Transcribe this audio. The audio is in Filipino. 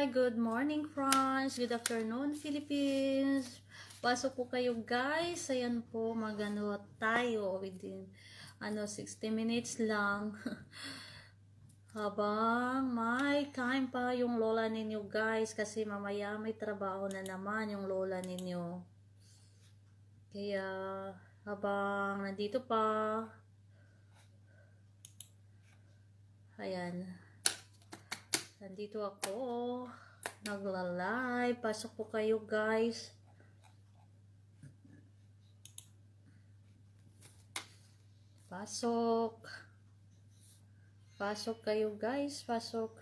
Good morning, France. Good afternoon, Philippines. Pasok po kayo, guys. Ayan po, magano tayo within 60 minutes lang. Habang may time pa yung lola ninyo, guys, kasi mamaya may trabaho na naman yung lola ninyo. Kaya habang nandito pa, ayan, nandito ako, nagla-live. Pasok po kayo, guys. Pasok. Pasok kayo, guys. Pasok.